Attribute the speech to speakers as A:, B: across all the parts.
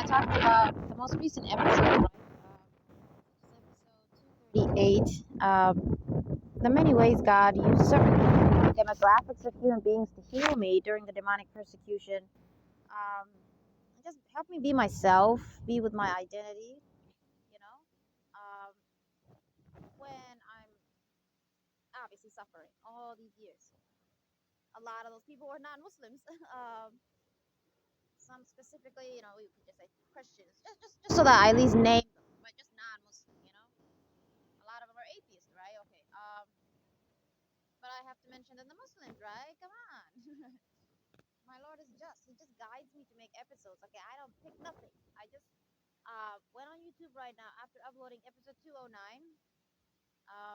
A: I talked about the most recent episode, right? Which is episode 238. The many ways God used certain demographics of human beings to heal me during the demonic persecution. Just help me be myself, be with my identity, you know, um, when I'm obviously suffering all these years. A lot of those people were non-Muslims. Some specifically, we could just say Christians, just so that I at least name them, but just non-Muslim, A lot of them are atheists, right? Okay. But I have to mention them the Muslims, right? Come on. My Lord is just. He just guides me to make episodes. Okay, I don't pick nothing. I just went on YouTube right now after uploading episode 209.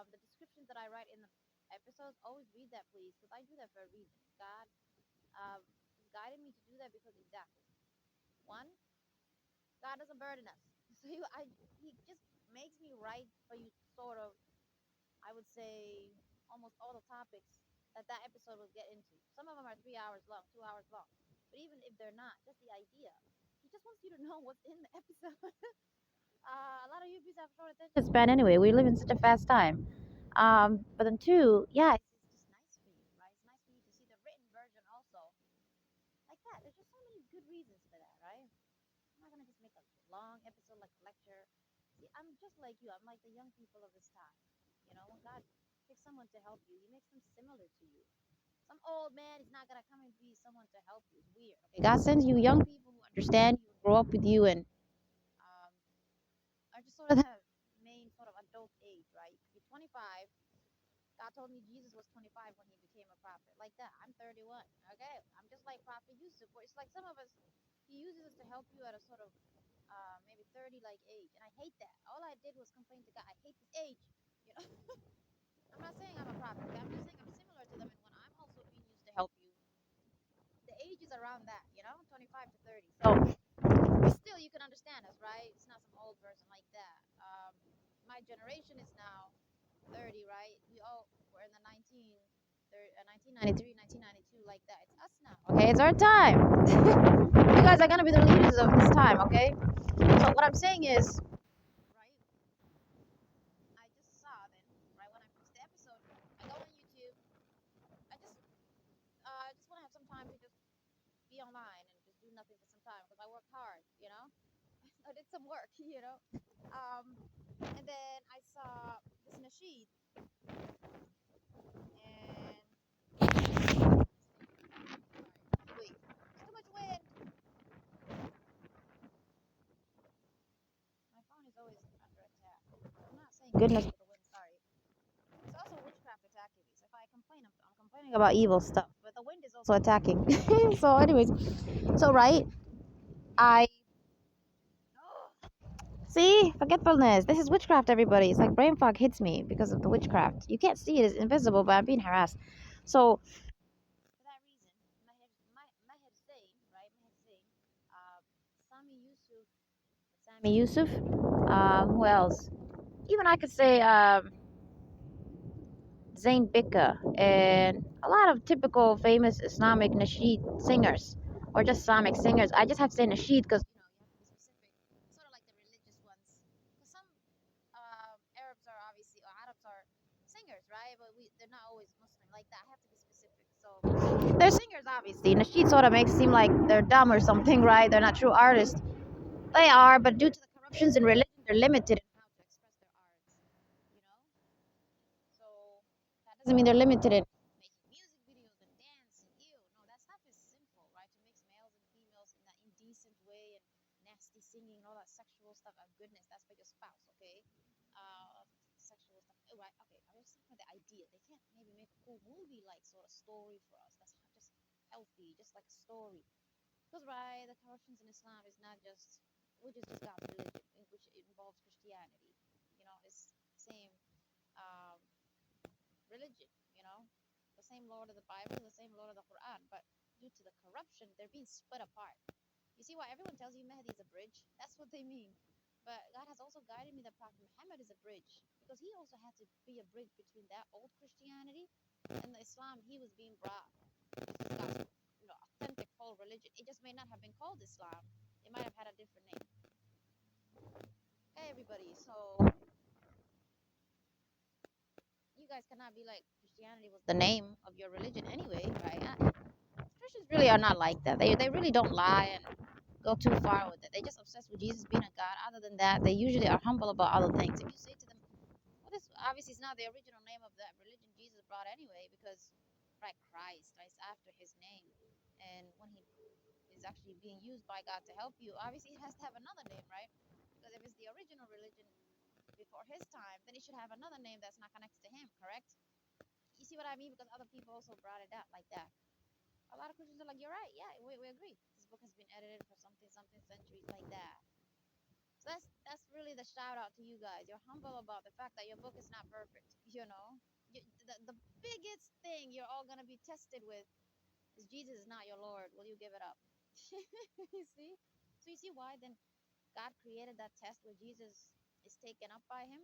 A: The descriptions that I write in the episodes, always read that, please, because I do that for a reason. God guided me to do that because exactly. One, God doesn't burden us. So he just makes me write for you sort of, I would say, almost all the topics that episode will get into. Some of them are 3 hours long, 2 hours long. But even if they're not, just the idea. He just wants you to know what's in the episode. A lot of you people have short attention span anyway. We live in such a fast time. But then two, yeah, it's just nice for you, right? It's nice for you to see the written version also. Like that. There's just so many good reasons for that, right? I'm not gonna just make a long episode like a lecture. See, I'm just like you. I'm like the young people of this time. When God picks someone to help you, He makes them similar to you. Some old man is not gonna come and be someone to help you. It's weird. Okay, God sends you young people who understand you, grow up with you, and are just sort of the main sort of adult age, right? You could be 25. God told me Jesus was 25 when He became a prophet. Like that. I'm 31. Okay, I'm just like Prophet Yusuf. Where it's like some of us, He uses us to help you at a sort of maybe 30 like age, and I hate that. All I did was complain to God. I hate this age. I'm not saying I'm a prophet. Okay? I'm just saying I'm similar to them, and when I'm also being used to help you, the age is around that, 25 to 30. So still, you can understand us, right? It's not some old person like that. My generation is now 30, right? We all were in the 1993, 1992, like that. It's us now, okay? It's our time. You guys are gonna be the leaders of this time, okay? So what I'm saying is, right? I just saw then, right when I finished the episode, I go on YouTube. I just want to have some time to just be online and just do nothing for some time because I worked hard, I did some work, and then I saw this nasheed, and wait, there's too much wind. My phone is always under attack. I'm not saying goodness for the wind, sorry. It's also witchcraft attacking me. So if I complain, I'm complaining about evil stuff, but the wind is also attacking. So anyways, right, I see, forgetfulness. This is witchcraft, everybody. It's like brain fog hits me because of the witchcraft. You can't see it; it's invisible, but I'm being harassed. So for that reason, my head is saying, right? My head is saying, Sami Yusuf. Who else? Even I could say Zayn Bika and a lot of typical famous Islamic nasheed singers, or just Islamic singers. I just have to say nasheed because you have to be specific, sort of like the religious ones. Because some Arabs are obviously, or Arabs are singers, right? But they're not always Muslim like that. I have to be specific. So they're singers, obviously. Nasheed sort of makes it seem like they're dumb or something, right? They're not true artists. They are, but due to the corruptions in religion, they're limited in how to express their arts. So that doesn't mean they're limited in making music videos and dance and no, that stuff is sinful, right? To mix males and females in that indecent way and nasty singing and all that sexual stuff. Goodness, that's for your spouse, okay? Sexual stuff. Oh, right, okay. I was thinking of the idea. They can't maybe make a cool movie like sort of story for us. That's just healthy, just like a story. Because right, the corruptions in Islam is not just, which is just God's religion, which involves Christianity. It's the same religion, the same Lord of the Bible, the same Lord of the Quran, but due to the corruption, they're being split apart. You see why everyone tells you Mahdi is a bridge? That's what they mean. But God has also guided me that Prophet Muhammad is a bridge, because he also had to be a bridge between that old Christianity and the Islam he was being brought. God's, authentic whole religion. It just may not have been called Islam. It might have had a different name. everybody. So you guys cannot be like Christianity was the name of your religion anyway, right? Christians really are not like that. They really don't lie and go too far with it. They just obsessed with Jesus being a God. Other than that, they usually are humble about other things. If you say to them, well, this obviously is not the original name of that religion Jesus brought anyway, because right, Christ is after his name, and when he is actually being used by God to help you, obviously it has to have another name, right? Because if it's the original religion before his time, then it should have another name that's not connected to him, correct? You see what I mean? Because other people also brought it out like that. A lot of Christians are like, you're right, yeah, we agree. This book has been edited for something centuries like that. So that's really the shout out to you guys. You're humble about the fact that your book is not perfect. You know, the biggest thing you're all gonna be tested with is Jesus is not your Lord. Will you give it up? You see? So you see why then God created that test where Jesus is taken up by him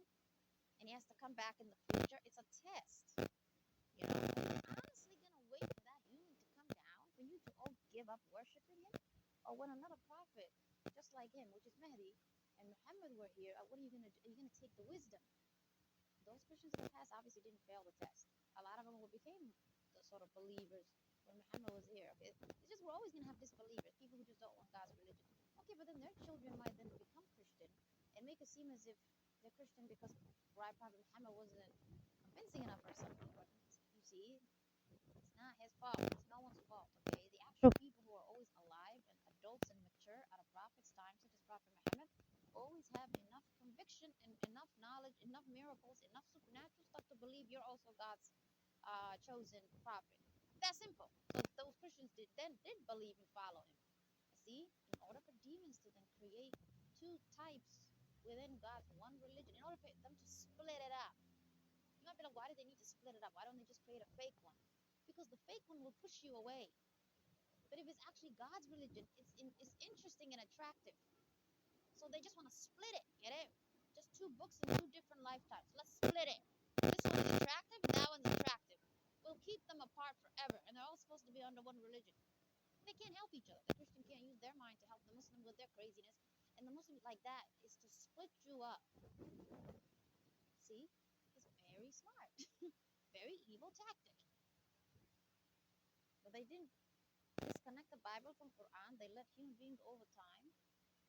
A: and he has to come back in the future. It's a test. You know, are you honestly gonna wait for that human to come down for you to all give up worshiping him? Or when another prophet, just like him, which is Mahdi, and Muhammad were here, what are you gonna do? Are you gonna take the wisdom? Those Christians in the past obviously didn't fail the test. A lot of them became the sort of believers when Muhammad was here. Okay? It's just we're always gonna have disbelievers, people who just don't want God's religion. Okay, but then their children might then become Christian and make it seem as if they're Christian because right Prophet Muhammad wasn't convincing enough or something. But you see, it's not his fault. It's no one's fault. Okay, the actual people who are always alive and adults and mature at a prophet's time, such as Prophet Muhammad, always have enough conviction and enough knowledge, enough miracles, enough supernatural stuff to believe you're also God's chosen prophet. That's simple. So those Christians did believe and follow him. See, in order for demons to then create two types within God's one religion, in order for them to split it up, you might be like, why do they need to split it up? Why don't they just create a fake one? Because the fake one will push you away. But if it's actually God's religion, it's interesting and attractive. So they just want to split it, get it? Just two books in two different lifetimes. Let's split it. This one is attractive, that one's attractive. We'll keep them apart forever, and they're all supposed to be under one religion. They can't help each other. The Christian can't use their mind to help the Muslim with their craziness, and the Muslim like that is to split you up. See? It's very smart. Very evil tactic. But they didn't disconnect the Bible from Quran. They let human beings over time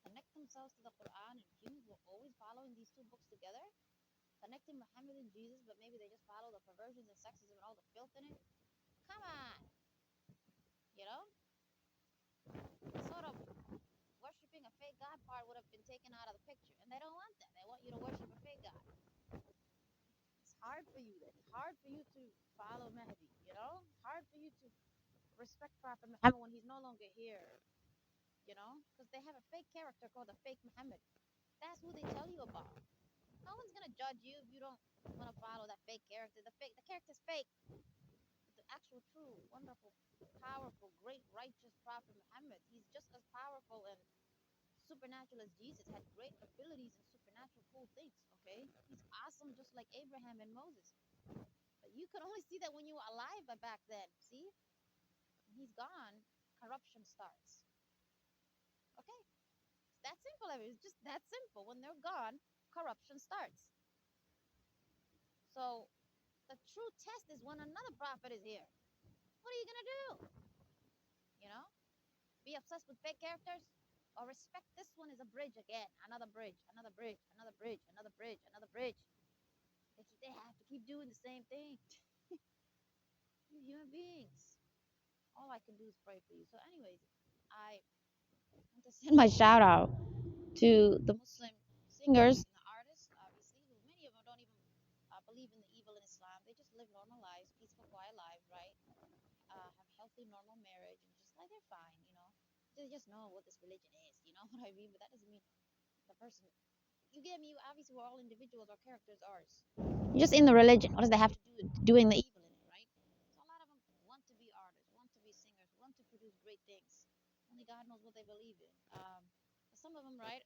A: connect themselves to the Quran, and humans were always following these two books together, connecting Muhammad and Jesus, but maybe they just follow the perversions and sexism and all the filth in it. Come on, you know, sort of worshiping a fake God part would have been taken out of the picture, and they don't want that. They want you to worship a fake God. It's hard for you then. It's hard for you to follow Mahdi, you know? It's hard for you to respect Prophet Muhammad when he's no longer here, you know? Because they have a fake character called the fake Muhammad. That's who they tell you about. No one's gonna judge you if you don't want to follow that fake character. The character's fake. But the actual, true, wonderful, powerful, great, righteous Prophet Muhammad, he's just as powerful and supernatural as Jesus, had great abilities and supernatural cool things. Okay, he's awesome, just like Abraham and Moses. But you could only see that when you were alive back then. See, when he's gone, corruption starts. Okay, it's that simple. It's just that simple. When they're gone, corruption starts. So the true test is when another prophet is here. What are you gonna do? You know, be obsessed with fake characters, or respect this one as a bridge again, another bridge, another bridge, another bridge, another bridge, another bridge. They have to keep doing the same thing. You're human beings. All I can do is pray for you. So, anyways, I want to send my shout out to the Muslim singers and the artists, obviously, who many of them don't even believe in the evil in Islam. They just live normal lives, peaceful, quiet lives, right? Have healthy, normal marriage, and just like they're fine, you know. They just know what this religion is, you know what I mean? But that doesn't mean the person. You get me? Obviously, we're all individuals. Our characters are ours. You're just in the religion. What does that have to do with doing the evil in it, right? So a lot of them want to be artists, want to be singers, want to produce great things. Only God knows what they believe in. Some of them, right,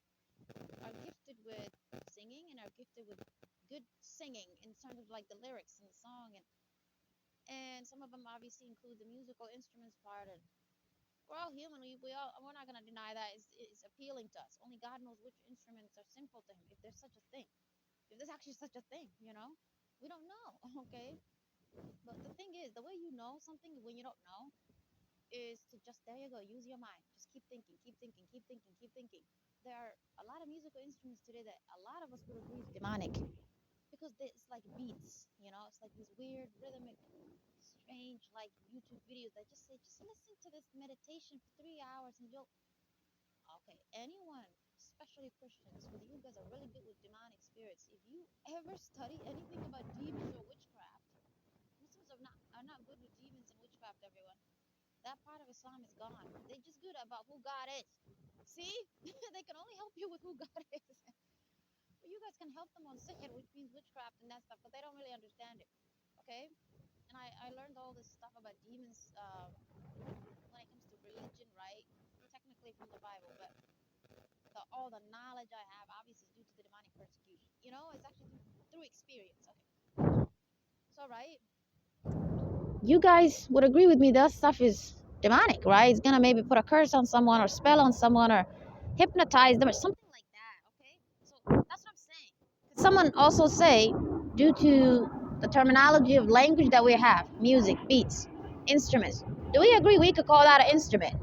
A: are gifted with singing and are gifted with good singing in terms of like the lyrics and the song, and some of them obviously include the musical instruments part. And we're all human. We're not gonna deny that it's appealing to us. Only God knows which instruments are sinful to him, if there's such a thing. If there's actually such a thing, you know? We don't know, okay? But the thing is, the way you know something when you don't know is to just, there you go, use your mind. Just keep thinking, keep thinking, keep thinking, keep thinking. There are a lot of musical instruments today that a lot of us would agree is demonic because it's like beats, you know? It's like these weird, rhythmic, strange, like YouTube videos that just say, just listen to this meditation for 3 hours and you'll, okay, anyone, especially Christians, because you guys are really good with demonic spirits. If you ever study anything about demons or witchcraft, Muslims are not good with demons and witchcraft, everyone. That part of Islam is gone. They're just good about who God is. See? They can only help you with who God is. But you guys can help them on sihr, which means witchcraft and that stuff, but they don't really understand it. Okay? And I learned all this stuff about demons when it comes to religion, right? Technically from the Bible, but all the knowledge I have obviously is due to the demonic persecution. You know, it's actually through experience. Okay. So, right? You guys would agree with me that stuff is demonic, right? It's gonna maybe put a curse on someone or spell on someone or hypnotize them or something like that, okay? So that's what I'm saying. Someone also say, due to the terminology of language that we have, music, beats, instruments, do we agree we could call that an instrument?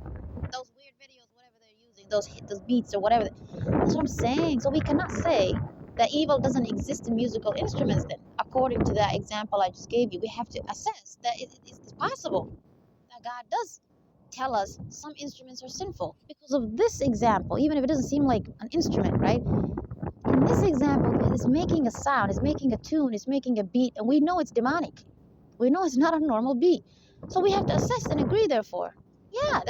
A: Those weird videos, whatever they're using, those beats or whatever. That's what I'm saying. So we cannot say that evil doesn't exist in musical instruments then. According to that example I just gave you, we have to assess that it's possible that God does tell us some instruments are sinful because of this example, even if it doesn't seem like an instrument, right? In this example, it's making a sound, it's making a tune, it's making a beat, and we know it's demonic. We know it's not a normal beat. So we have to assess and agree, therefore. Yeah,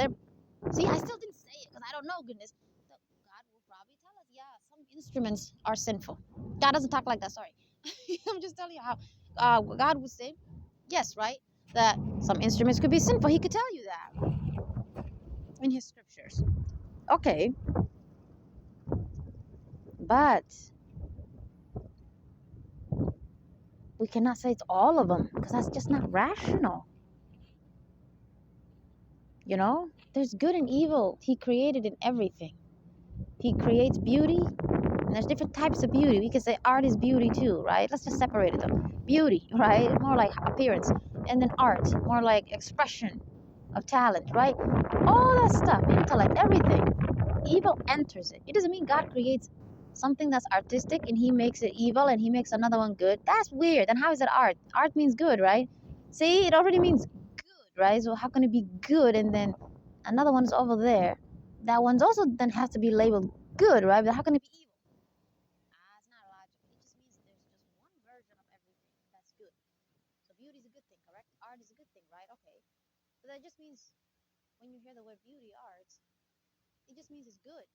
A: see, I still didn't say it because I don't know, goodness. So God will probably tell us, yeah, some instruments are sinful. God doesn't talk like that, sorry. I'm just telling you how God would say, yes, right, that some instruments could be sinful. He could tell you that in his scriptures. Okay, but we cannot say it's all of them because that's just not rational. You know, there's good and evil. He created in everything. He creates beauty, and there's different types of beauty. We can say art is beauty too, right? Let's just separate it though. Beauty, right? More like appearance. And then art, more like expression of talent, right? All that stuff, intellect, everything. Evil enters it. It doesn't mean God creates something that's artistic and he makes it evil and he makes another one good. That's weird. And how is it art? Art means good, right? See, it already means good, right? So how can it be good and then another one's over there? That one's also then has to be labeled good, right? But how can it be evil? It's not logical. It just means there's just one version of everything that's good. So beauty is a good thing, correct? Art is a good thing, right? Okay. So that just means when you hear the word beauty, art, it just means it's good.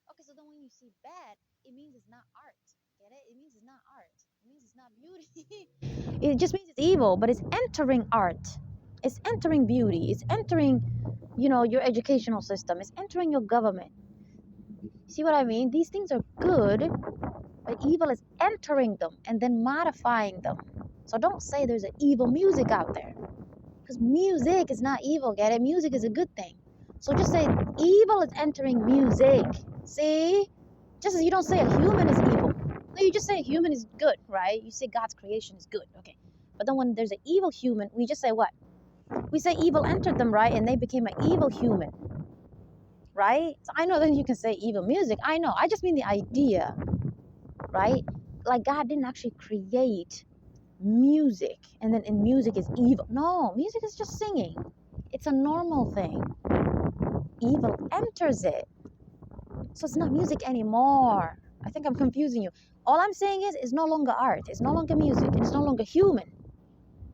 A: Okay, so then when you see bad, it means it's not art. Get it? It means it's not art. It means it's not beauty. It just means it's evil, but it's entering art. It's entering beauty. It's entering, your educational system. It's entering your government. See what I mean? These things are good, but evil is entering them and then modifying them. So don't say there's an evil music out there. Because music is not evil, get it? Music is a good thing. So just say evil is entering music. See? Just as you don't say a human is evil. No, you just say a human is good, right? You say God's creation is good, okay. But then when there's an evil human, we just say what? We say evil entered them, right? And they became an evil human, right? So I know that you can say evil music. I know. I just mean the idea, right? Like God didn't actually create music and then in music is evil. No, music is just singing. It's a normal thing. Evil enters it. So it's not music anymore. I think I'm confusing you. All I'm saying is it's no longer art. It's no longer music. It's no longer human.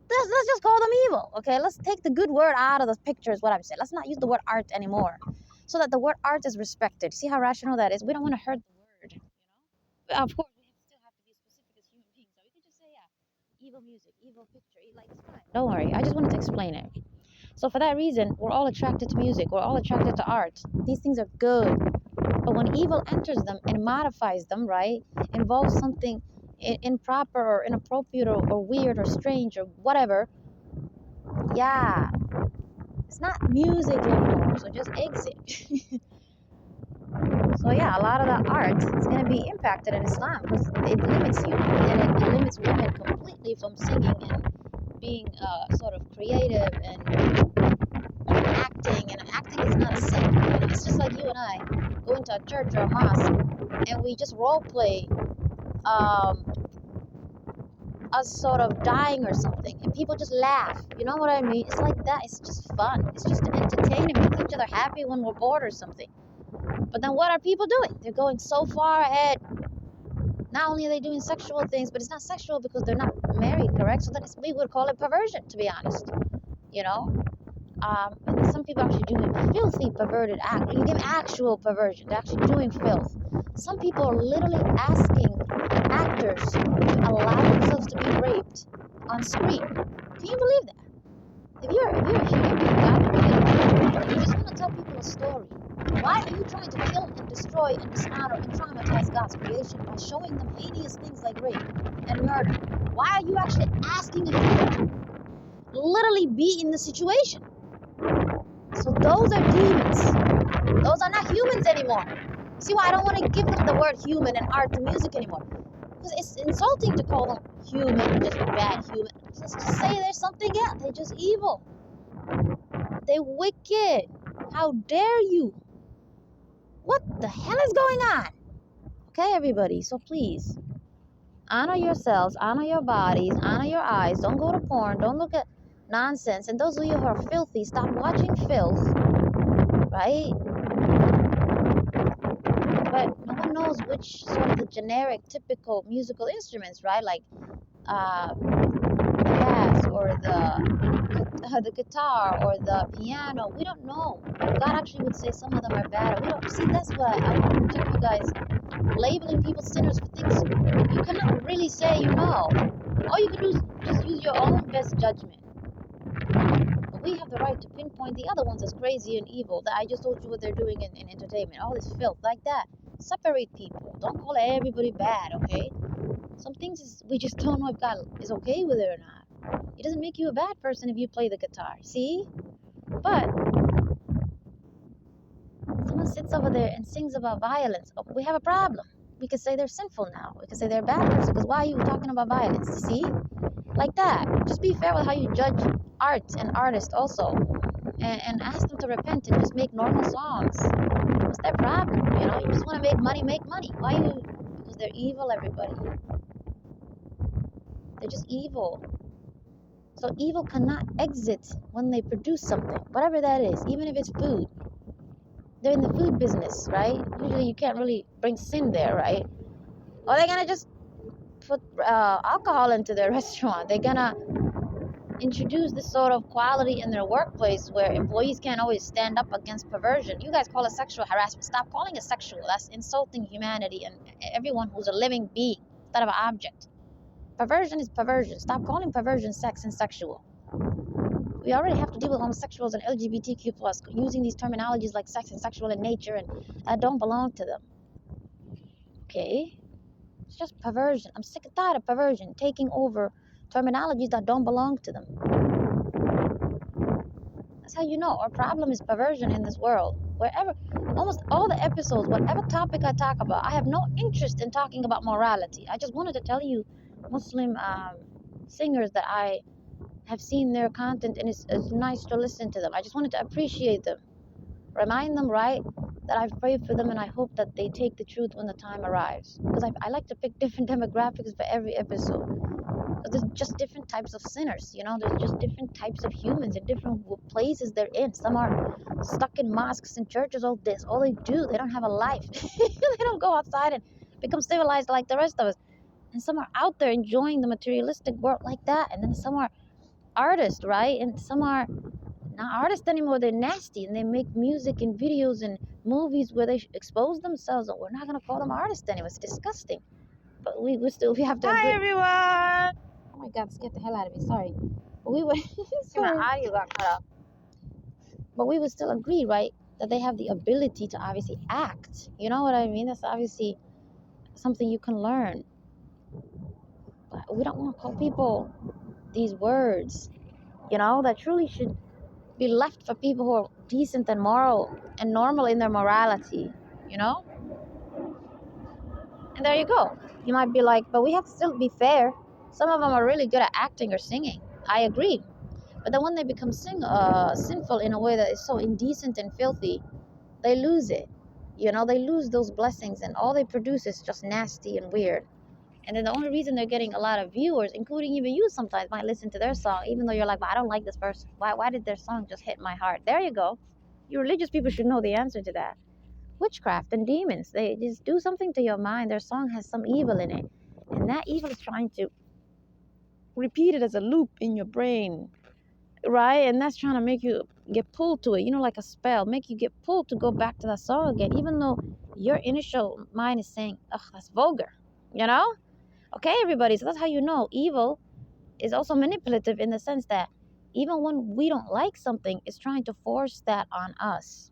A: Let's just call them evil, okay? Let's take the good word out of the picture is what I'm saying. Let's not use the word art anymore so that the word art is respected. See how rational that is? We don't want to hurt the word, Of course, we still have to be specific as human beings. So we can just say, yeah, evil music, evil picture, like it's fine. Don't worry. I just wanted to explain it. So for that reason, we're all attracted to music. We're all attracted to art. These things are good. But when evil enters them and modifies them, right, involves something improper or inappropriate or weird or strange or whatever, yeah, it's not music anymore. So just exit. So yeah, a lot of the art is going to be impacted in Islam because it limits you, and it limits women completely from singing and being sort of creative and acting. And acting is not a sin. You know, it's just like you and I go into a church or a mosque and we just role play us sort of dying or something, and people just laugh. You know what I mean? It's like that. It's just fun. It's just entertaining. We make each other happy when we're bored or something. But then what are people doing? They're going so far ahead. Not only are they doing sexual things, but it's not sexual because they're not married, correct? So that we would call it perversion, to be honest. You know? And some people are actually doing filthy perverted act. You give actual perversion. They're actually doing filth. Some people are literally asking actors to allow themselves to be raped on screen. Can you believe that? If you're a human being, God forbid, you just want to tell people a story. Why are you trying to kill and destroy and dishonor and traumatize God's creation by showing them heinous things like rape and murder? Why are you actually asking a human to literally be in the situation? So those are demons. Those are not humans anymore. See why I don't want to give them the word human in art and music anymore? Because it's insulting to call them human, just a bad human. Just to say there's something else. They're just evil. They're wicked. How dare you? What the hell is going on? Okay, everybody. So please, honor yourselves, honor your bodies, honor your eyes. Don't go to porn. Don't look at nonsense. And those of you who are filthy, stop watching filth. Right? But no one knows which sort of the generic, typical musical instruments, right? Like the bass or the guitar or the piano. We don't know. God actually would say some of them are bad. We don't see. That's what I want to tell you guys. Labeling people sinners for things you cannot really say you know. All you can do is just use your own best judgment. But we have the right to pinpoint the other ones as crazy and evil. That I just told you what they're doing in entertainment. All this filth like that. Separate people. Don't call everybody bad, okay? Some things we just don't know if God is okay with it or not. It doesn't make you a bad person if you play the guitar. See? But someone sits over there and sings about violence. Oh, we have a problem. We could say they're sinful now. We could say they're a bad person because why are you talking about violence? See? Like that. Just be fair with how you judge art and artists also. And ask them to repent and just make normal songs. What's their problem? You know, you just want to make money, make money. Why you? Because they're evil, everybody. They're just evil. So evil cannot exit when they produce something, whatever that is, even if it's food. They're in the food business, right? Usually you can't really bring sin there, right? Or they're gonna just put alcohol into their restaurant. They're gonna introduce this sort of quality in their workplace where employees can't always stand up against perversion. You guys call it sexual harassment. Stop calling it sexual. That's insulting humanity and everyone who's a living being instead of an object. Perversion is perversion. Stop calling perversion sex and sexual. We already have to deal with homosexuals and LGBTQ plus using these terminologies like sex and sexual in nature and that don't belong to them. Okay? It's just perversion. I'm sick and tired of perversion taking over terminologies that don't belong to them. That's how you know our problem is perversion in this world. Wherever, almost all the episodes, whatever topic I talk about, I have no interest in talking about morality. I just wanted to tell you Muslim singers that I have seen their content and it's nice to listen to them. I just wanted to appreciate them. Remind them, right, that I've prayed for them and I hope that they take the truth when the time arrives. Because I like to pick different demographics for every episode. Because there's just different types of sinners, you know, there's just different types of humans in different places they're in. Some are stuck in mosques and churches, all this. All they do, they don't have a life. They don't go outside and become civilized like the rest of us. And some are out there enjoying the materialistic world like that. And then some are artists, right? And some are not artists anymore. They're nasty and they make music and videos and movies where they expose themselves. We're not gonna call them artists anymore. It's disgusting. But we have to. Hi everyone. Oh my God, scared the hell out of me. Sorry. But we would. My audio got cut off. But we would still agree, right, that they have the ability to obviously act. You know what I mean? That's obviously something you can learn. But we don't want to call people these words, you know, that truly should be left for people who are decent and moral and normal in their morality, you know? And there you go. You might be like, but we have to still be fair. Some of them are really good at acting or singing. I agree. But then when they become sinful in a way that is so indecent and filthy, they lose it. You know, they lose those blessings, and all they produce is just nasty and weird. And then the only reason they're getting a lot of viewers, including even you sometimes, might listen to their song, even though you're like, well, I don't like this person. Why did their song just hit my heart? There you go. You religious people should know the answer to that. Witchcraft and demons, they just do something to your mind. Their song has some evil in it. And that evil is trying to repeat it as a loop in your brain, right? And that's trying to make you get pulled to it, you know, like a spell, make you get pulled to go back to that song again, even though your initial mind is saying, ugh, that's vulgar, you know? Okay, everybody, so that's how you know evil is also manipulative in the sense that even when we don't like something, it's trying to force that on us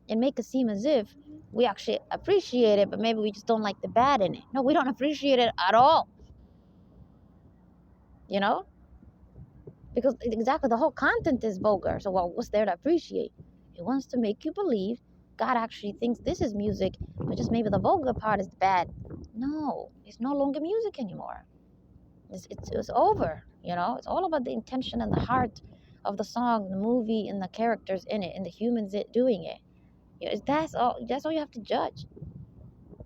A: and make it seem as if we actually appreciate it, but maybe we just don't like the bad in it. No, we don't appreciate it at all, you know? Because exactly the whole content is vulgar. So what's there to appreciate? It wants to make you believe God actually thinks this is music, but just maybe the vulgar part is bad. No, it's no longer music anymore. It's over, you know? It's all about the intention and the heart of the song, the movie, and the characters in it, and the humans doing it. You know, that's all you have to judge.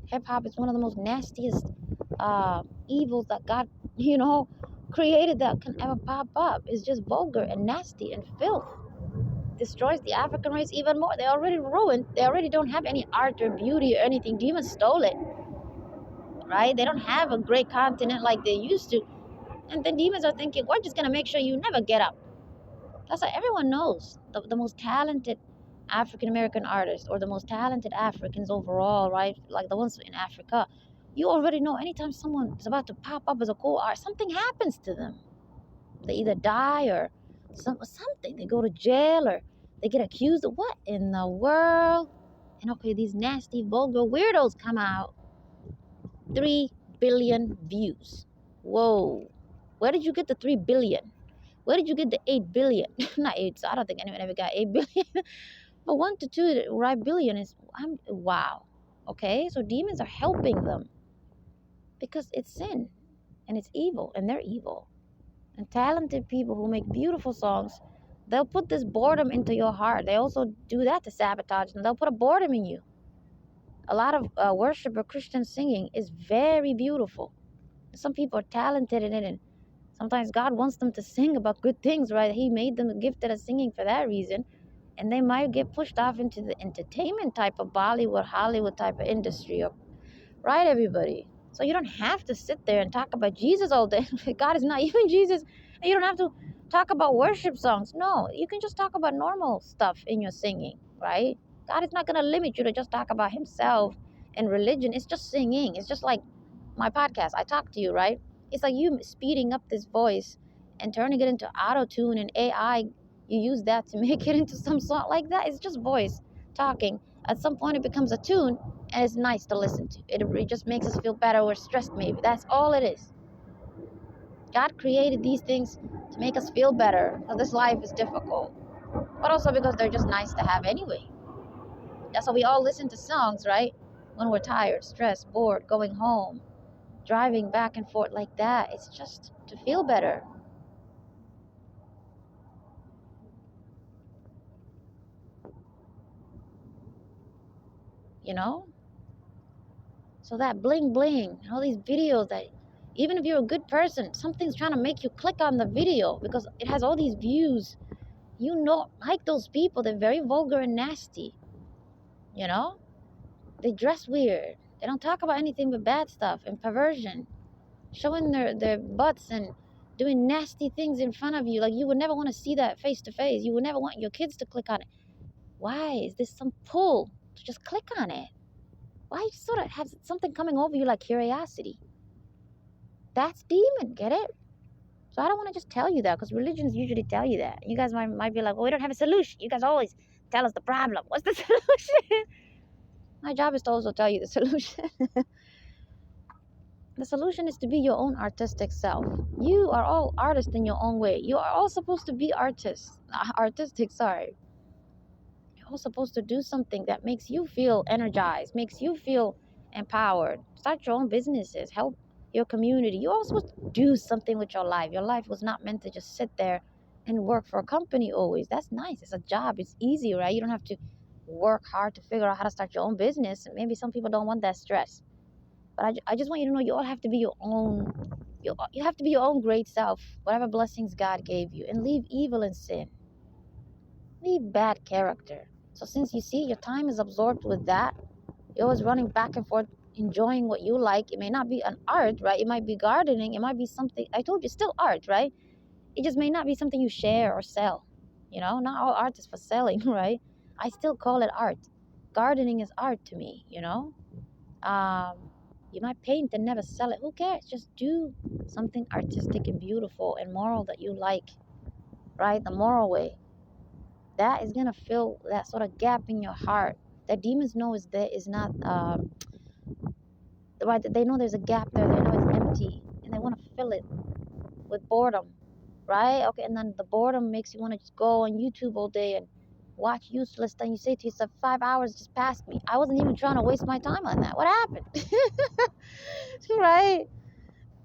A: Hip hop is one of the most nastiest evils that God, you know, created that can ever pop up. It's just vulgar and nasty and filth. Destroys the African race even more. They're already ruined. They already don't have any art or beauty or anything. Demons stole it, right? They don't have a great continent like they used to. And then demons are thinking, we're just going to make sure you never get up. That's why everyone knows the most talented African American artists or the most talented Africans overall, right? Like the ones in Africa. You already know anytime someone is about to pop up as a cool art, something happens to them. They either die or something. They go to jail or they get accused of what in the world? And okay, these nasty, vulgar weirdos come out. 3 billion views. Whoa. Where did you get the 3 billion? Where did you get the 8 billion? Not 8, so I don't think anyone ever got 8 billion. But 1 to 2, right, billion is, wow. Okay, so demons are helping them because it's sin and it's evil and they're evil. And talented people who make beautiful songs, they'll put this boredom into your heart. They also do that to sabotage, and they'll put a boredom in you. A lot of worship or Christian singing is very beautiful. Some people are talented in it, and sometimes God wants them to sing about good things, right? He made them gifted at singing for that reason. And they might get pushed off into the entertainment type of Bollywood, Hollywood type of industry, or, right, everybody? So you don't have to sit there and talk about Jesus all day. God is not even Jesus. And you don't have to talk about worship songs. No, you can just talk about normal stuff in your singing, right? God is not going to limit you to just talk about himself and religion. It's just singing. It's just like my podcast. I talk to you, right? It's like you speeding up this voice and turning it into auto tune and AI. You use that to make it into some song like that. It's just voice talking. At some point, it becomes a tune, and it's nice to listen to. It just makes us feel better or stressed, maybe. That's all it is. God created these things to make us feel better because this life is difficult, but also because they're just nice to have anyway. That's why we all listen to songs, right? When we're tired, stressed, bored, going home, driving back and forth like that. It's just to feel better. You know? So that bling bling, all these videos that even if you're a good person, something's trying to make you click on the video because it has all these views. You know, like those people, they're very vulgar and nasty. You know? They dress weird. They don't talk about anything but bad stuff and perversion. Showing their butts and doing nasty things in front of you. Like you would never want to see that face to face. You would never want your kids to click on it. Why? Is this some pull to just click on it? Why you sort of have something coming over you like curiosity? That's demon, get it? So I don't want to just tell you that because religions usually tell you that. You guys might be like, well, we don't have a solution. You guys always tell us the problem. What's the solution? My job is to also tell you the solution. The solution is to be your own artistic self. You are all artists in your own way. You are all supposed to be artistic, sorry. You're all supposed to do something that makes you feel energized, makes you feel empowered. Start your own businesses. Help your community. You're also supposed to do something with your life. Your life was not meant to just sit there and work for a company always. That's nice. It's a job. It's easy, right? You don't have to work hard to figure out how to start your own business. Maybe some people don't want that stress. But I just want you to know you all have to be your own. You have to be your own great self. Whatever blessings God gave you. And leave evil and sin. Leave bad character. So since you see your time is absorbed with that, you're always running back and forth, enjoying what you like. It may not be an art, right? It might be gardening. It might be something. I told you, still art, right? It just may not be something you share or sell. Not all art is for selling, right? I still call it art. Gardening is art to me, Um, you might paint and never sell it. Who cares? Just do something artistic and beautiful and moral that you like, right? The moral way. That is gonna fill that sort of gap in your heart that demons know is there is not right. They know there's a gap there. They know it's empty, and they want to fill it with boredom, right? Okay, and then the boredom makes you want to just go on YouTube all day and watch useless. Then you say to yourself, 5 hours just passed me. I wasn't even trying to waste my time on that. What happened? Right?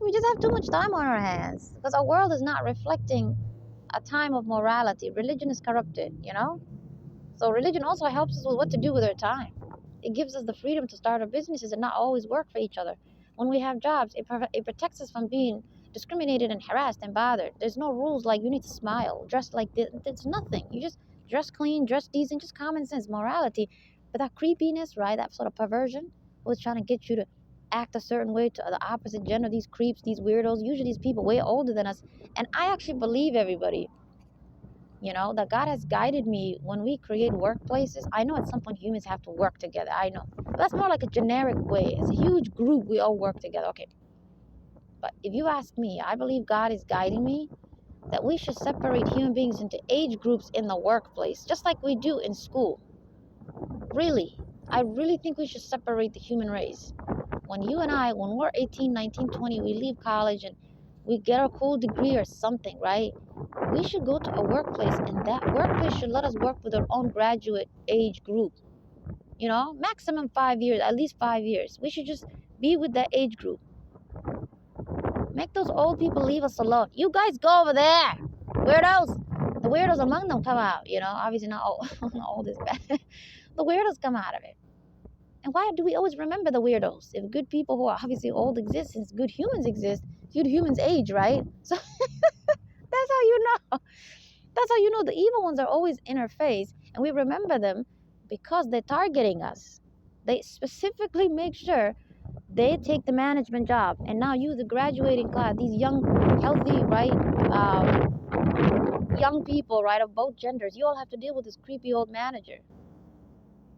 A: We just have too much time on our hands because our world is not reflecting a time of morality. Religion is corrupted. So religion also helps us with what to do with our time. It gives us the freedom to start our businesses and not always work for each other. When we have jobs, it protects us from being discriminated and harassed and bothered. There's no rules like you need to smile, dress like this. It's nothing. You just dress clean, dress decent, just common sense, morality. But that creepiness, right, that sort of perversion, was trying to get you to act a certain way to the opposite gender, these creeps, these weirdos, usually these people way older than us. And I actually believe everybody that God has guided me when we create workplaces. I know at some point humans have to work together. I know. But that's more like a generic way. It's a huge group. We all work together. Okay. But if you ask me, I believe God is guiding me that we should separate human beings into age groups in the workplace, just like we do in school. Really. I really think we should separate the human race. When we're 18, 19, 20, we leave college and we get a cool degree or something, right? We should go to a workplace, and that workplace should let us work with our own graduate age group. Maximum 5 years, at least 5 years. We should just be with that age group. Make those old people leave us alone. You guys go over there. Weirdos. The weirdos among them come out. Obviously not all, not all this bad. The weirdos come out of it. And why do we always remember the weirdos? If good people who are obviously old exist, since good humans exist, good humans age, right? So that's how you know. That's how you know the evil ones are always in our face, and we remember them because they're targeting us. They specifically make sure they take the management job, and now you, the graduating class, these young, healthy, right, young people, right, of both genders, you all have to deal with this creepy old manager.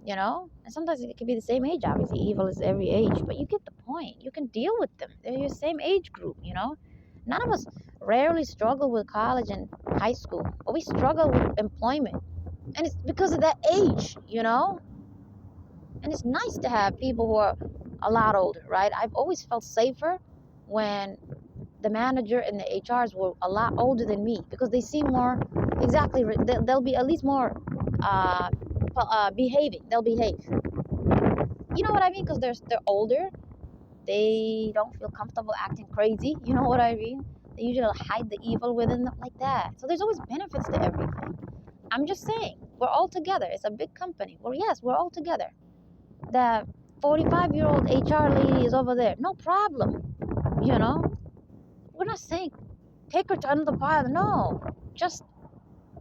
A: And sometimes it can be the same age. Obviously, evil is every age, but you get the point. You can deal with them. They're your same age group. None of us rarely struggle with college and high school, but we struggle with employment, and it's because of that age. And it's nice to have people who are a lot older, right? I've always felt safer when the manager and the HRs were a lot older than me because they seem more exactly. They'll be at least more behaving. They'll behave. You know what I mean? Because they're older. They don't feel comfortable acting crazy. You know what I mean? They usually hide the evil within them like that. So there's always benefits to everything. I'm just saying, we're all together. It's a big company. Well, yes, we're all together. The 45-year-old HR lady is over there. No problem. We're not saying take her to another part. No, just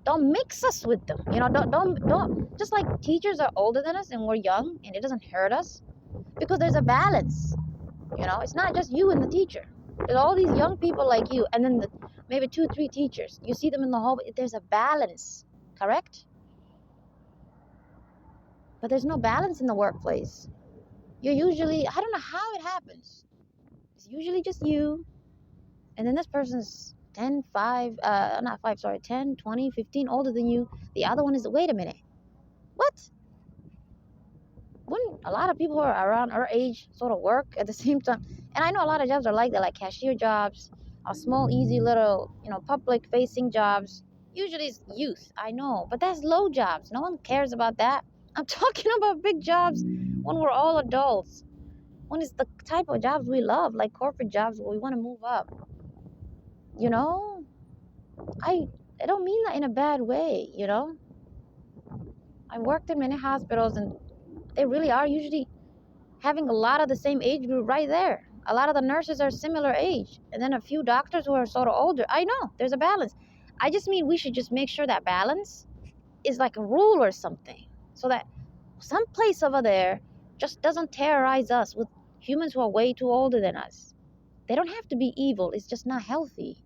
A: don't mix us with them. Don't. Just like teachers are older than us and we're young, and it doesn't hurt us because there's a balance. It's not just you and the teacher. There's all these young people like you, and then maybe 2-3 teachers. You see them in the hall. There's a balance, correct? But there's no balance in the workplace. You're usually, I don't know how it happens. It's usually just you, and then this person's 10, 5, not 5, sorry, 10, 20, 15 older than you. The other one is, wait a minute. What? Wouldn't a lot of people who are around our age sort of work at the same time? And I know a lot of jobs are like that, like cashier jobs, small, easy little, public-facing jobs. Usually it's youth, I know, but that's low jobs. No one cares about that. I'm talking about big jobs when we're all adults. when it's the type of jobs we love, like corporate jobs where we want to move up. You know, I I don't mean that in a bad way. You know, I worked in many hospitals, and they really are usually having a lot of the same age group right there. A lot of the nurses are similar age, and then a few doctors who are sort of older. I know there's a balance. I just mean we should just make sure that balance is like a rule or something, so that some place over there just doesn't terrorize us with humans who are way too older than us. They don't have to be evil. It's just not healthy.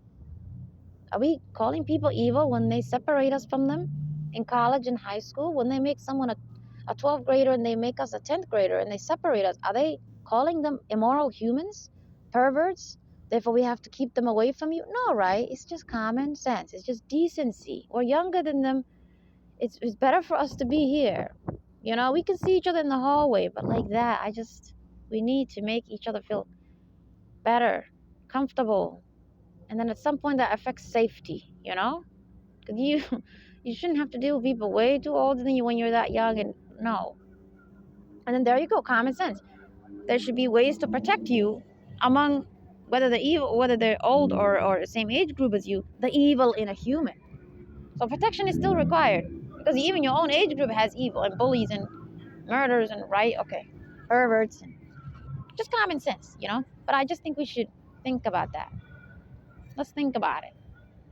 A: Are we calling people evil when they separate us from them in college and high school? When they make someone a 12th grader and they make us a 10th grader and they separate us, are they calling them immoral humans, perverts? Therefore, we have to keep them away from you? No, right? It's just common sense. It's just decency. We're younger than them. It's better for us to be here. You know, we can see each other in the hallway, but like that, we need to make each other feel better, comfortable. And then at some point that affects safety, you know? 'Cause you you shouldn't have to deal with people way too older than you when you're that young, and no. And then there you go, common sense. There should be ways to protect you among whether they're evil, whether they're old or the same age group as you, the evil in a human. So protection is still required because even your own age group has evil and bullies and murders and perverts and just common sense, you know. But I just think we should think about that. Let's think about it.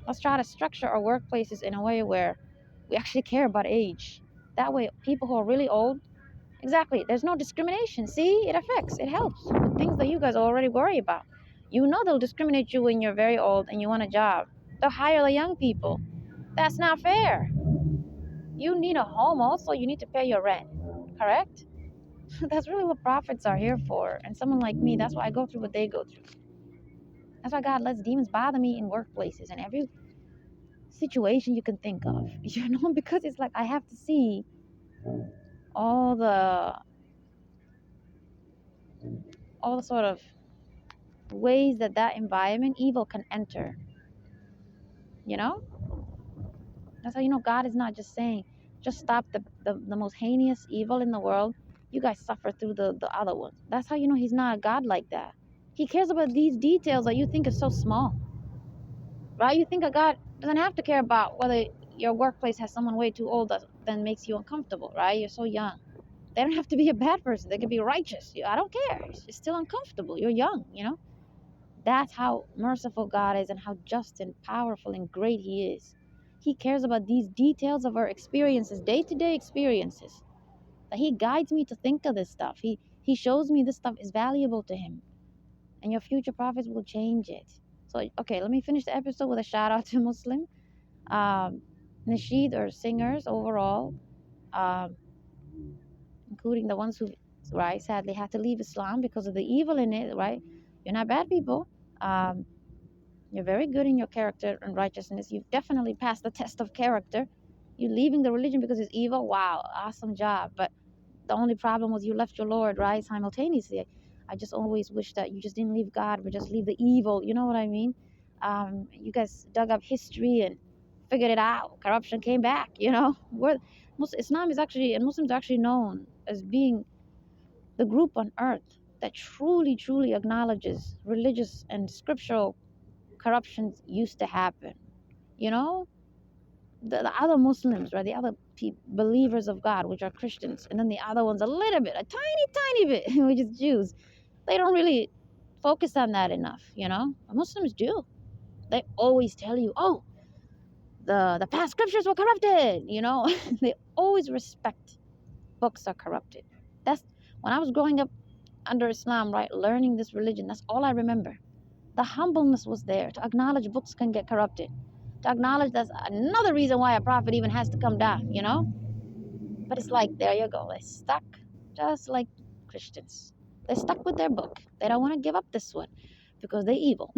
A: Let's try to structure our workplaces in a way where we actually care about age. That way, people who are really old, exactly, there's no discrimination. See, it helps with things that you guys already worry about. You know they'll discriminate you when you're very old and you want a job. They'll hire the young people. That's not fair. You need a home also, you need to pay your rent, correct? That's really what prophets are here for. And someone like me, that's why I go through what they go through. That's why God lets demons bother me in workplaces and every situation you can think of, you know, because it's like I have to see all the sort of ways that environment evil can enter, you know. That's how you know God is not just saying just stop the most heinous evil in the world, you guys suffer through the other ones. That's how you know he's not a God like that. He cares about these details that you think is so small, right? You think a God doesn't have to care about whether your workplace has someone way too old that then makes you uncomfortable, right? You're so young. They don't have to be a bad person. They can be righteous. I don't care. It's still uncomfortable. You're young, you know? That's how merciful God is and how just and powerful and great He is. He cares about these details of our experiences, day-to-day experiences. That He guides me to think of this stuff. He shows me this stuff is valuable to Him. And your future prophets will change it. So, okay, let me finish the episode with a shout out to Muslim. Nasheed or singers overall. Um, including the ones who, right, sadly had to leave Islam because of the evil in it, right? You're not bad people. Um, you're very good in your character and righteousness. You've definitely passed the test of character. You leaving the religion because it's evil. Wow, awesome job. But the only problem was you left your Lord, right, simultaneously. I just always wish that you just didn't leave God, but just leave the evil. You know what I mean? You guys dug up history and figured it out. Corruption came back. You know, Islam is actually, and Muslims are actually known as being the group on earth that truly, truly acknowledges religious and scriptural corruptions used to happen. You know, the other Muslims, right? The other believers of God, which are Christians, and then the other ones a little bit, a tiny, tiny bit, which is Jews. They don't really focus on that enough, you know. Muslims do. They always tell you, oh, the past scriptures were corrupted, you know. They always respect books are corrupted. That's when I was growing up under Islam, right, learning this religion. That's all I remember. The humbleness was there to acknowledge books can get corrupted, to acknowledge that's another reason why a prophet even has to come down, you know. But it's like, there you go, they're stuck, just like Christians. They're stuck with their book. They don't want to give up this one because they're evil.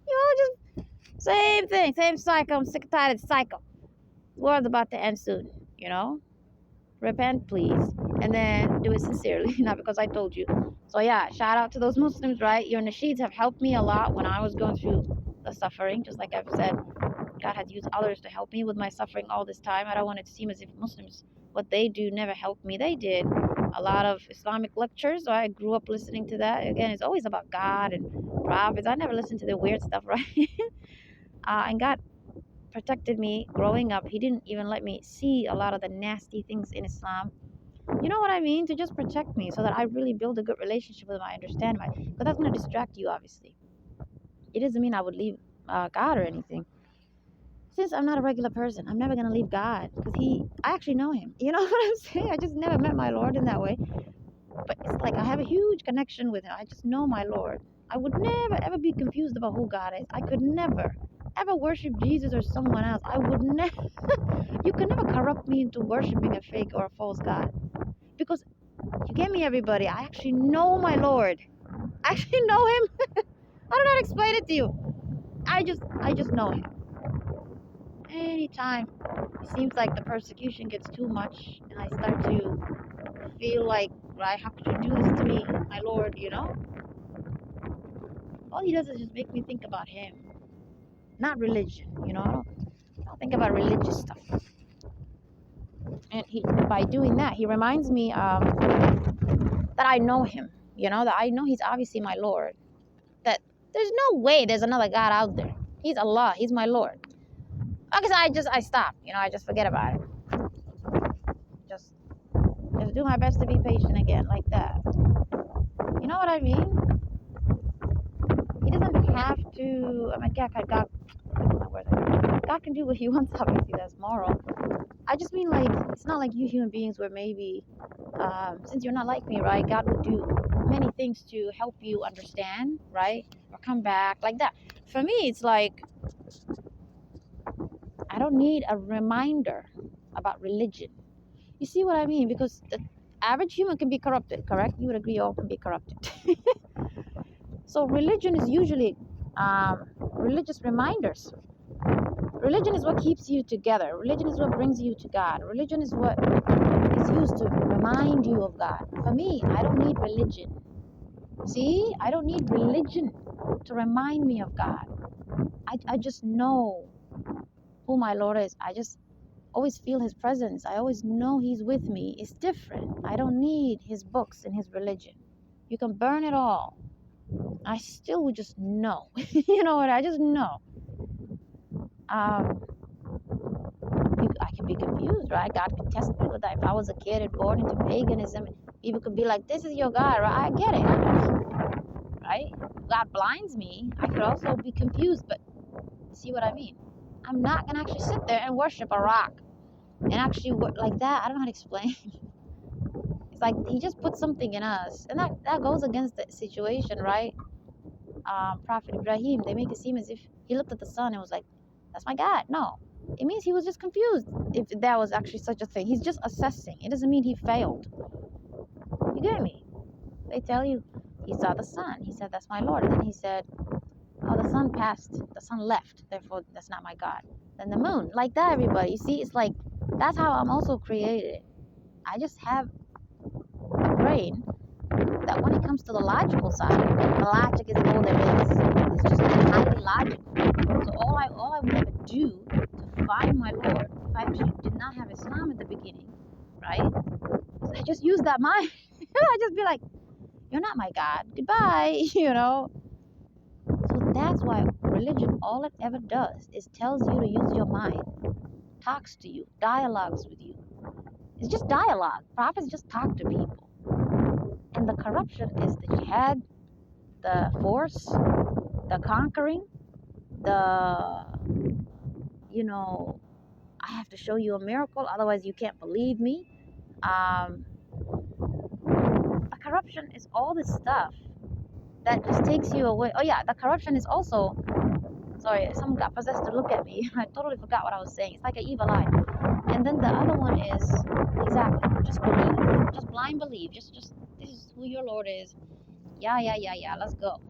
A: You know, just same thing, same cycle. I'm sick and tired of the cycle. The world's about to end soon, you know. Repent, please, and then do it sincerely, not because I told you. So yeah, shout out to those Muslims, right? Your nasheeds have helped me a lot when I was going through the suffering. Just like I've said, God has used others to help me with my suffering all this time. I don't want it to seem as if Muslims, what they do never helped me. They did. a lot of Islamic lectures. So I grew up listening to that. Again, it's always about God and prophets. I never listened to the weird stuff, right? And God protected me growing up. He didn't even let me see a lot of the nasty things in Islam. You know what I mean? To just protect me so that I really build a good relationship with him. I understand him. But that's going to distract you, obviously. It doesn't mean I would leave God or anything. Since I'm not a regular person, I'm never going to leave God because I actually know him. You know what I'm saying? I just never met my Lord in that way. But it's like I have a huge connection with him. I just know my Lord. I would never, ever be confused about who God is. I could never, ever worship Jesus or someone else. I would never. You can never corrupt me into worshiping a fake or a false God. Because you get me, everybody. I actually know my Lord. I actually know him. I don't know how to explain it to you. I just know him. Anytime it seems like the persecution gets too much and I start to feel like, right, how could you do this to me, my Lord, all he does is just make me think about him, not religion. I don't think about religious stuff. And by doing that, he reminds me that I know him, that I know he's obviously my Lord, that there's no way there's another God out there. He's Allah, he's my Lord. Because I stop, I just forget about it. Just do my best to be patient again, like that. You know what I mean? He doesn't have to. I mean, God can do what he wants. Obviously, that's moral. I just mean, like, it's not like you human beings where maybe, since you're not like me, right? God would do many things to help you understand, right? Or come back, like that. For me, it's like, I don't need a reminder about religion. You see what I mean? Because the average human can be corrupted, correct? You would agree all can be corrupted. So religion is usually religious reminders. Religion is what keeps you together. Religion is what brings you to God. Religion is what is used to remind you of God. For me, I don't need religion. See, I don't need religion to remind me of God. I just know who my Lord is. I just always feel his presence. I always know he's with me. It's different. I don't need his books and his religion. You can burn it all. I still would just know. You know what? I just know. I can be confused, right? God could test me with that. If I was a kid and born into paganism, people could be like, this is your God, right? I get it. Right? God blinds me. I could also be confused, but see what I mean? I'm not going to actually sit there and worship a rock. And actually, like that, I don't know how to explain. It's like he just put something in us. And that goes against the situation, right? Prophet Ibrahim, they make it seem as if he looked at the sun and was like, that's my God. No. It means he was just confused if there was actually such a thing. He's just assessing. It doesn't mean he failed. You get me? They tell you he saw the sun. He said, that's my Lord. And then he said, oh, the sun passed. The sun left. Therefore, that's not my God. Then the moon. Like that, everybody. You see, it's like, that's how I'm also created. I just have a brain that when it comes to the logical side, the logic is all there is. It's just highly logical. So all I would ever do to find my Lord, if I actually did not have Islam at the beginning, right? So I just use that mind. I just be like, you're not my God. Goodbye, So that's why religion, all it ever does is tells you to use your mind, talks to you, dialogues with you. It's just dialogue. Prophets just talk to people. And the corruption is the jihad, the force, the conquering, the, I have to show you a miracle, otherwise you can't believe me. The corruption is all this stuff that just takes you away. Oh yeah, the corruption is also, sorry, someone got possessed to look at me. I totally forgot what I was saying. It's like an evil eye. And then the other one is, exactly, just believe. Just blind believe. Just, this is who your Lord is. Yeah, let's go.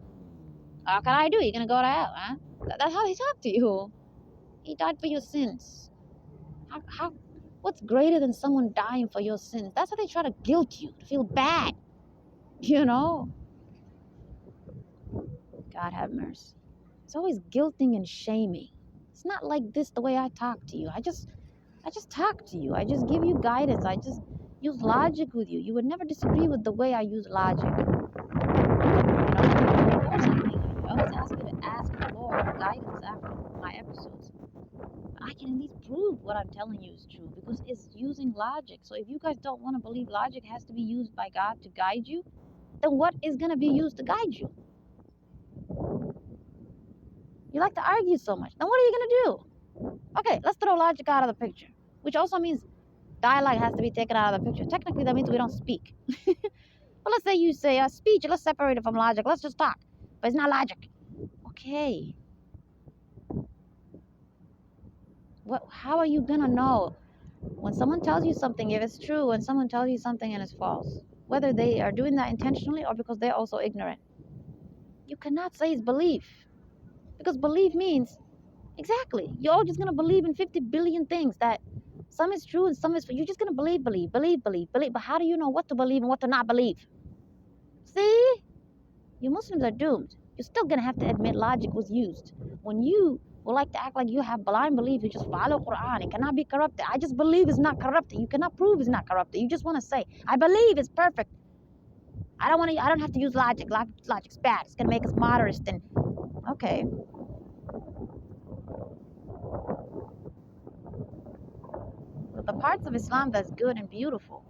A: How can I do? You're going to go to hell, huh? That's how he talked to you. He died for your sins. What's greater than someone dying for your sins? That's how they try to guilt you, to feel bad. God have mercy. It's always guilting and shaming. It's not like this the way I talk to you. I just talk to you. I just give you guidance. use logic with you. You would never disagree with the way I use logic. I always ask you to ask the Lord for guidance after my episodes. I can at least prove what I'm telling you is true because it's using logic. So if you guys don't want to believe logic has to be used by God to guide you, then what is going to be used to guide you? You like to argue so much. Then what are you going to do? Okay, let's throw logic out of the picture, which also means dialogue has to be taken out of the picture. Technically, that means we don't speak. But let's say you say speech, let's separate it from logic. Let's just talk. But it's not logic. Okay. How are you going to know when someone tells you something if it's true, when someone tells you something and it's false? Whether they are doing that intentionally or because they're also ignorant. You cannot say it's belief. Because belief means, exactly, you're all just going to believe in 50 billion things that some is true and some is, you're just going to believe. But how do you know what to believe and what to not believe? See? You Muslims are doomed. You're still going to have to admit logic was used. When you would like to act like you have blind belief, you just follow Quran. It cannot be corrupted. I just believe it's not corrupted. You cannot prove it's not corrupted. You just want to say, I believe it's perfect. I don't have to use logic. Logic's bad. It's going to make us moderates. And okay. But the parts of Islam that's good and beautiful,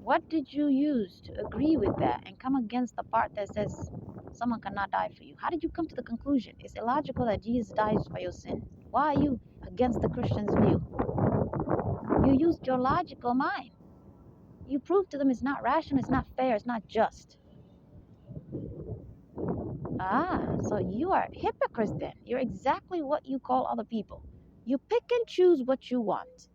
A: what did you use to agree with that and come against the part that says someone cannot die for you? How did you come to the conclusion? It's illogical that Jesus dies for your sin. Why are you against the Christian's view? You used your logical mind. You proved to them it's not rational, it's not fair, it's not just. So you are hypocrites then. You're exactly what you call other people. You pick and choose what you want.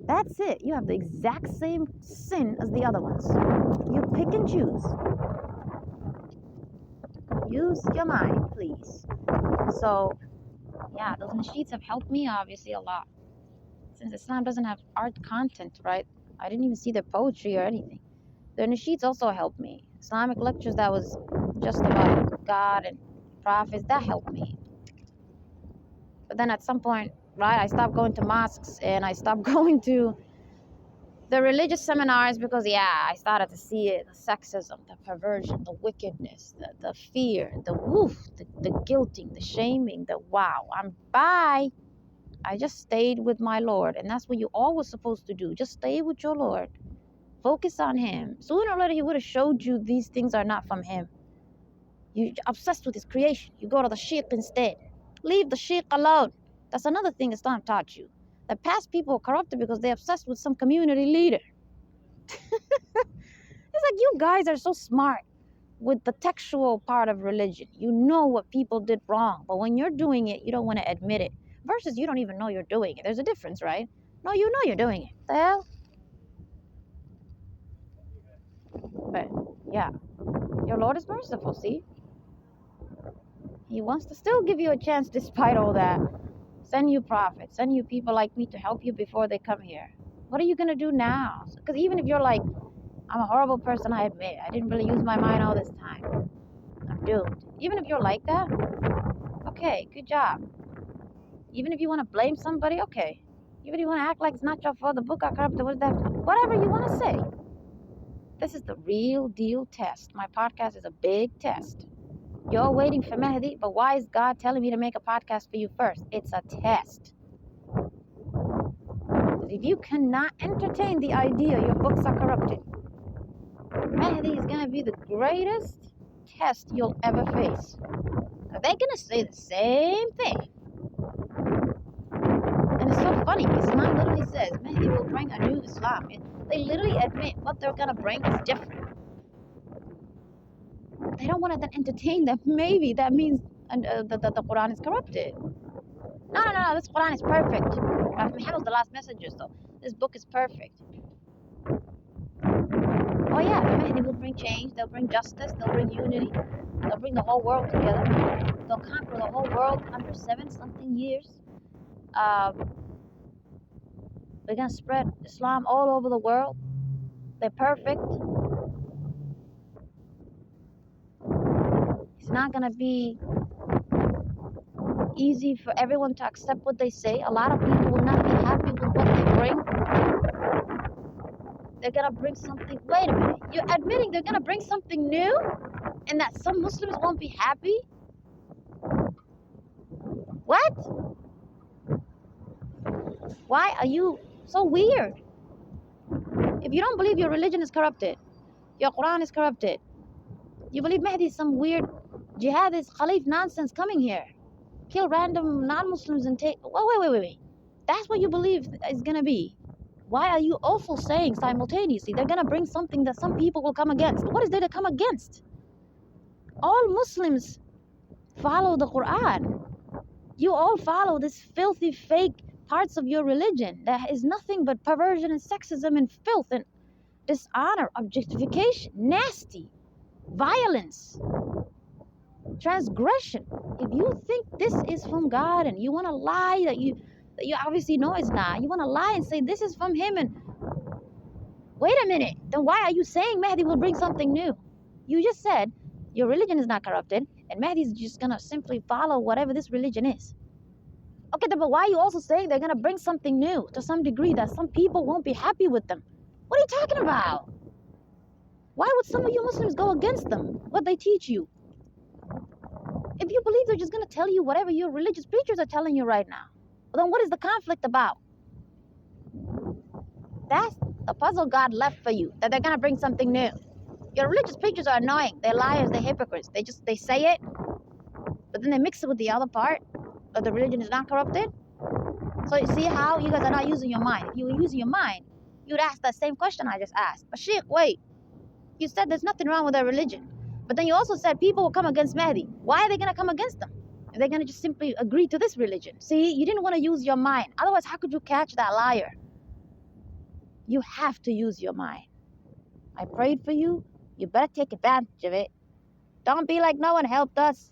A: That's it. You have the exact same sin as the other ones. You pick and choose. Use your mind, please. So, yeah, those nasheeds have helped me obviously a lot. Since Islam doesn't have art content, right? I didn't even see their poetry or anything. Their nasheeds also helped me. Islamic lectures that was just about God and prophets, that helped me. But then at some point, right, I stopped going to mosques and I stopped going to the religious seminars because, I started to see it, the sexism, the perversion, the wickedness, the fear, the guilting, the shaming, the wow. Bye. I just stayed with my Lord, and that's what you're always supposed to do. Just stay with your Lord. Focus on Him. Sooner or later, He would have showed you these things are not from Him. You're obsessed with His creation. You go to the sheikh instead. Leave the sheikh alone. That's another thing Islam taught you. The past people are corrupted because they're obsessed with some community leader. It's like you guys are so smart with the textual part of religion. You know what people did wrong, but when you're doing it, you don't want to admit it. Versus you don't even know you're doing it. There's a difference, right? No, you know you're doing it. The hell? But yeah, your Lord is merciful, see? He wants to still give you a chance despite all that. Send you prophets, send you people like me to help you before they come here. What are you going to do now? Because even if you're like, I'm a horrible person, I admit. I didn't really use my mind all this time. I'm doomed. Even if you're like that, okay, good job. Even if you want to blame somebody, okay. Even if you want to act like it's not your fault, the book got corrupted, whatever you want to say. This is the real deal test. My podcast is a big test. You're waiting for Mahdi, but why is God telling me to make a podcast for you first? It's a test. If you cannot entertain the idea your books are corrupted, Mahdi is going to be the greatest test you'll ever face. They're going to say the same thing. And it's so funny. Islam literally says Mahdi will bring a new Islam. They literally admit what they're going to bring is different. They don't want to then entertain that maybe that means the Quran is corrupted. No, this Quran is perfect. Prophet Muhammad was the last messenger, so this book is perfect. Oh yeah, the Mahdi will bring change, they'll bring justice, they'll bring unity, they'll bring the whole world together. They'll conquer the whole world under 7-something years. They're going to spread Islam all over the world. They're perfect. It's not going to be easy for everyone to accept what they say. A lot of people will not be happy with what they bring. they're gonna bring something. Wait a minute. You're admitting they're gonna bring something new, and that some Muslims won't be happy? What? Why are you so weird? If you don't believe your religion is corrupted, your Quran is corrupted, you believe Mahdi is some weird jihadist Khalif nonsense coming here, kill random non-Muslims and take. Wait. That's what you believe is gonna be. Why are you also saying simultaneously they're gonna bring something that some people will come against? What is there to come against? All Muslims follow the Quran. You all follow this filthy, fake parts of your religion that is nothing but perversion and sexism and filth and dishonor, objectification, nasty, violence, transgression. If you think this is from God and you want to lie that you obviously know it's not, you want to lie and say this is from him, and wait a minute, then why are you saying Mahdi will bring something new? You just said your religion is not corrupted and Mahdi is just gonna simply follow whatever this religion is. Okay, but why are you also saying they're gonna bring something new to some degree that some people won't be happy with them? What are you talking about? Why would some of you Muslims go against them, what they teach you? If you believe they're just gonna tell you whatever your religious preachers are telling you right now, well, then what is the conflict about? That's the puzzle God left for you, that they're gonna bring something new. Your religious preachers are annoying. They're liars, they're hypocrites. They say it, but then they mix it with the other part that the religion is not corrupted. So you see how you guys are not using your mind. If you were using your mind, you'd ask that same question I just asked. But Sheikh, wait. You said there's nothing wrong with their religion. But then you also said people will come against Mahdi. Why are they going to come against them? Are they going to just simply agree to this religion? See, you didn't want to use your mind. Otherwise, how could you catch that liar? You have to use your mind. I prayed for you. You better take advantage of it. Don't be like no one helped us.